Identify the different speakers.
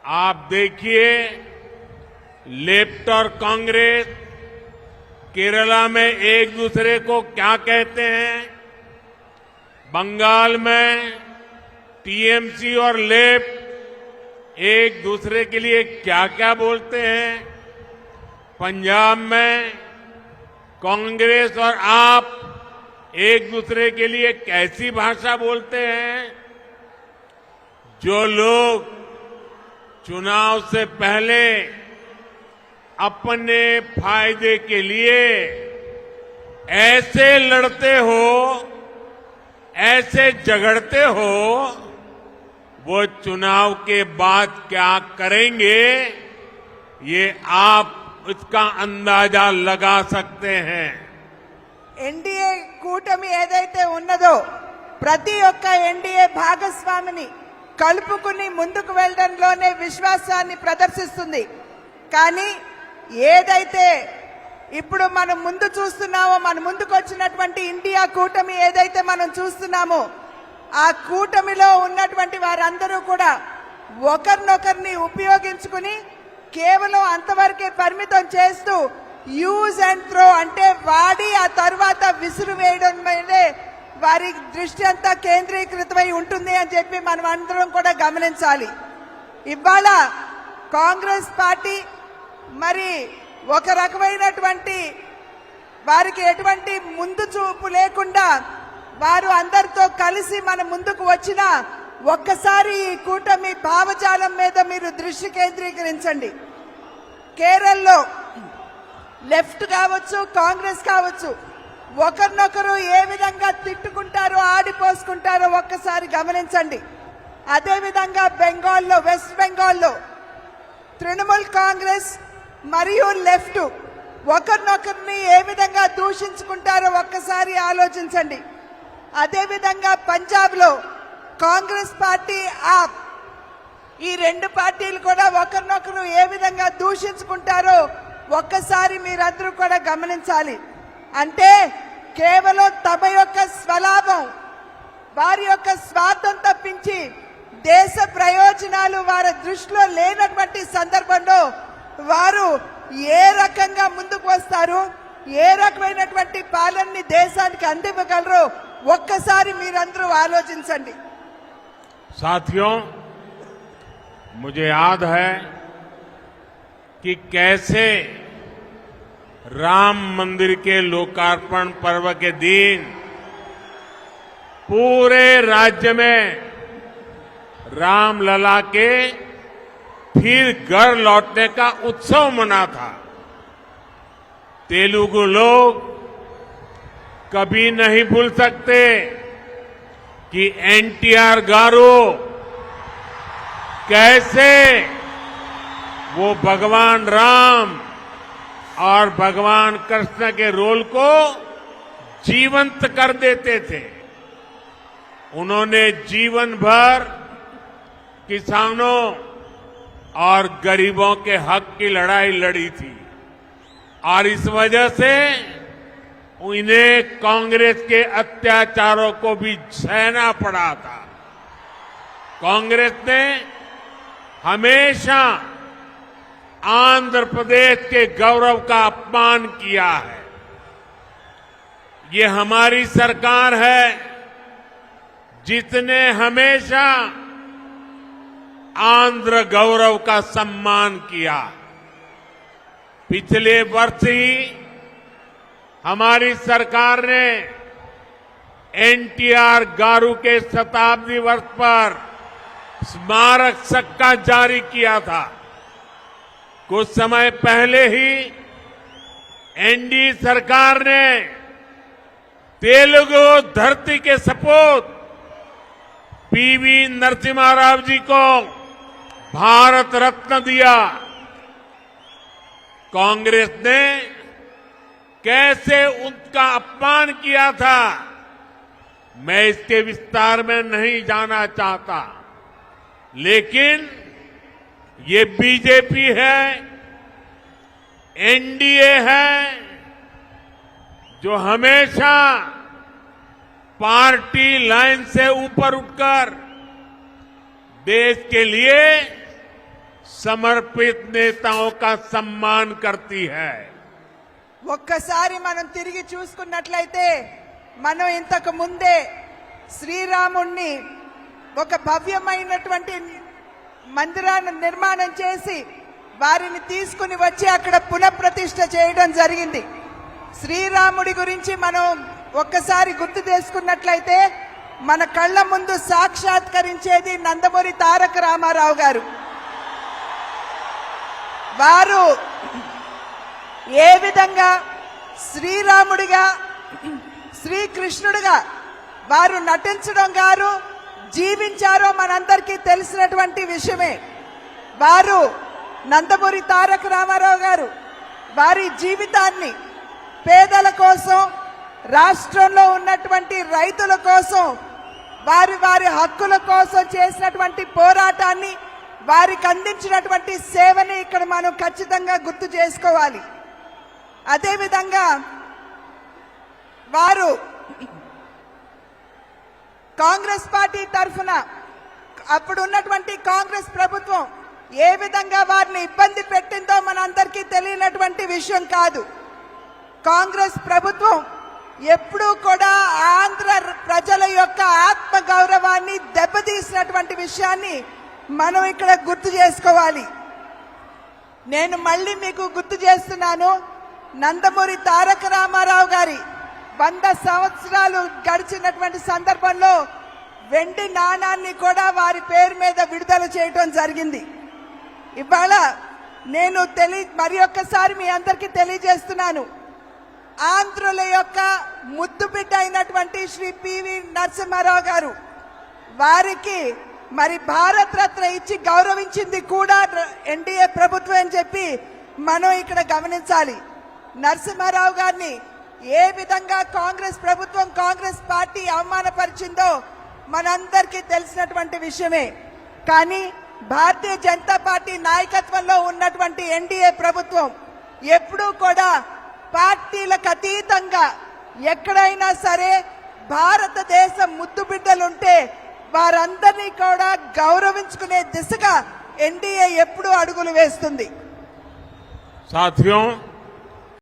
Speaker 1: आप देखिए, लेफ्ट और कांग्रेस केरला में एक दूसरे को क्या कहते हैं, बंगाल में टीएमसी और लेफ्ट एक दूसरे के लिए क्या क्या बोलते हैं, पंजाब में कांग्रेस और आप एक दूसरे के लिए कैसी भाषा बोलते हैं। जो लोग चुनाव से पहले अपने फायदे के लिए ऐसे लड़ते हो, ऐसे झगड़ते हो, वो चुनाव के बाद क्या करेंगे, ये आप इसका अंदाजा लगा सकते हैं।
Speaker 2: ఎన్డీఏ కూటమి ఏదైతే ఉన్నదో ప్రతి ఒక్క ఎన్డీఏ భాగస్వామిని కలుపుకుని ముందుకు వెళ్లడంలోనే విశ్వాసాన్ని ప్రదర్శిస్తుంది. కానీ ఏదైతే ఇప్పుడు మనం ముందు చూస్తున్నామో, మన ముందుకు వచ్చినటువంటి ఇండియా కూటమి ఏదైతే మనం చూస్తున్నామో, ఆ కూటమిలో ఉన్నటువంటి వారందరూ కూడా ఒకరినొకరిని ఉపయోగించుకుని కేవలం అంతవరకే పరిమితం చేస్తూ యూజ్ అండ్ త్రో అంటే వాడి ఆ తర్వాత విసురు వేయడం మీదే వారి దృష్టి అంతా కేంద్రీకృతమై ఉంటుంది అని చెప్పి మనం అందరం కూడా గమనించాలి. ఇవాళ కాంగ్రెస్ పార్టీ మరి ఒక రకమైనటువంటి వారికి ఎటువంటి ముందు చూపు లేకుండా వారు అందరితో కలిసి మన ముందుకు వచ్చిన ఒక్కసారి ఈ కూటమి భావజాలం మీద మీరు దృష్టి కేంద్రీకరించండి. కేరళలో లెఫ్ట్ కావచ్చు, కాంగ్రెస్ కావచ్చు, ఒకరినొకరు ఏ విధంగా తిట్టుకుంటారో, ఆడిపోసుకుంటారో ఒక్కసారి గమనించండి. అదేవిధంగా బెంగాల్లో, వెస్ట్ బెంగాల్లో తృణమూల్ కాంగ్రెస్ మరియు లెఫ్ట్ ఒకరినొకరిని ఏ విధంగా దూషించుకుంటారో ఒక్కసారి ఆలోచించండి. అదేవిధంగా పంజాబ్లో కాంగ్రెస్ పార్టీ, ఆప్ ఈ రెండు పార్టీలు కూడా ఒకరినొకరు ఏ విధంగా దూషించుకుంటారో ఒక్కసారి మీరందరూ కూడా గమనించాలి. అంటే కేవలం తమ యొక్క స్వలాభం, వారి యొక్క స్వార్థం తప్పించి దేశ ప్రయోజనాలు వారి దృష్టిలో లేనటువంటి సందర్భంలో వారు ఏ రకంగా ముందుకు వస్తారు, ఏ రకమైనటువంటి పాలనని దేశానికి అందివ్వగలరో ఒక్కసారి మీరందరూ ఆలోచించండి.
Speaker 1: साथियों, मुझे याद है कि कैसे राम मंदिर के लोकार्पण पर्व के दिन पूरे राज्य में रामलला के फिर घर लौटने का उत्सव मना था। तेलुगु लोग कभी नहीं भूल सकते कि एनटीआर गारू कैसे वो भगवान राम और भगवान कृष्ण के रोल को जीवंत कर देते थे। उन्होंने जीवन भर किसानों और गरीबों के हक की लड़ाई लड़ी थी और इस वजह से उन्हें कांग्रेस के अत्याचारों को भी सहना पड़ा था। कांग्रेस ने हमेशा आंध्र प्रदेश के गौरव का अपमान किया है। ये हमारी सरकार है जिसने हमेशा आंध्र गौरव का सम्मान किया। पिछले वर्ष ही हमारी सरकार ने एनटीआर गारू के शताब्दी वर्ष पर स्मारक सिक्का जारी किया था। कुछ समय पहले ही एनडीए सरकार ने तेलुगु धरती के सपूत पीवी नरसिम्हा राव जी को भारत रत्न दिया। कांग्रेस ने कैसे उनका अपमान किया था, मैं इसके विस्तार में नहीं जाना चाहता, लेकिन ये बीजेपी है, एनडीए है, जो हमेशा पार्टी लाइन से ऊपर उठकर देश के लिए समर्पित नेताओं का सम्मान करती है।
Speaker 2: ఒక్కసారి మనం తిరిగి చూసుకున్నట్లయితే మనం ఇంతకు ముందే శ్రీరాముణ్ణి ఒక భవ్యమైనటువంటి మందిరాన్ని నిర్మాణం చేసి వారిని తీసుకుని వచ్చి అక్కడ పునఃప్రతిష్ఠ చేయడం జరిగింది. శ్రీరాముడి గురించి మనం ఒక్కసారి గుర్తు చేసుకున్నట్లయితే మన కళ్ళ ముందు సాక్షాత్కరించేది నందమూరి తారక రామారావు గారు. వారు ఏ విధంగా శ్రీరాముడిగా శ్రీకృష్ణుడిగా వారు నటించడం గారు జీవించారో మనందరికీ తెలిసినటువంటి విషయమే. వారు నందమూరి తారక రామారావు గారు వారి జీవితాన్ని పేదల కోసం, రాష్ట్రంలో ఉన్నటువంటి రైతుల కోసం, వారి వారి హక్కుల కోసం చేసినటువంటి పోరాటాన్ని, వారికి అందించినటువంటి సేవని ఇక్కడ మనం ఖచ్చితంగా గుర్తు చేసుకోవాలి. అదేవిధంగా వారు కాంగ్రెస్ పార్టీ తరఫున అప్పుడు ఉన్నటువంటి కాంగ్రెస్ ప్రభుత్వం ఏ విధంగా వారిని ఇబ్బంది పెట్టిందో మనందరికీ తెలియనటువంటి విషయం కాదు. కాంగ్రెస్ ప్రభుత్వం ఎప్పుడూ కూడా ఆంధ్ర ప్రజల యొక్క ఆత్మ గౌరవాన్ని దెబ్బతీసినటువంటి విషయాన్ని మనం ఇక్కడ గుర్తు చేసుకోవాలి. నేను మళ్ళీ మీకు గుర్తు చేస్తున్నాను, నందమూరి తారక రామారావు గారి 100 సంవత్సరాలు గడిచినటువంటి సందర్భంలో వెండి నాణాన్ని కూడా వారి పేరు మీద విడుదల చేయడం జరిగింది. ఇవాళ నేను మరి ఒక్కసారి మీ అందరికీ తెలియజేస్తున్నాను, ఆంధ్రుల యొక్క ముద్దు బిడ్డ అయినటువంటి శ్రీ పివి నరసింహారావు గారు వారికి మరి భారత రత్న ఇచ్చి గౌరవించింది కూడా ఎన్డీఏ ప్రభుత్వం అని చెప్పి మనం ఇక్కడ గమనించాలి. నరసింహారావు గారిని ఏ విధంగా కాంగ్రెస్ ప్రభుత్వం, కాంగ్రెస్ పార్టీ అవమానపరిచిందో మనందరికీ తెలిసినటువంటి విషయమే. కానీ భారతీయ జనతా పార్టీ నాయకత్వంలో ఉన్నటువంటి ఎన్డీఏ ప్రభుత్వం ఎప్పుడూ కూడా పార్టీలకు అతీతంగా ఎక్కడైనా సరే భారతదేశ ముద్దు బిడ్డలుంటే వారందరినీ కూడా గౌరవించుకునే దిశగా ఎన్డీఏ ఎప్పుడూ అడుగులు వేస్తుంది.
Speaker 1: साथियों,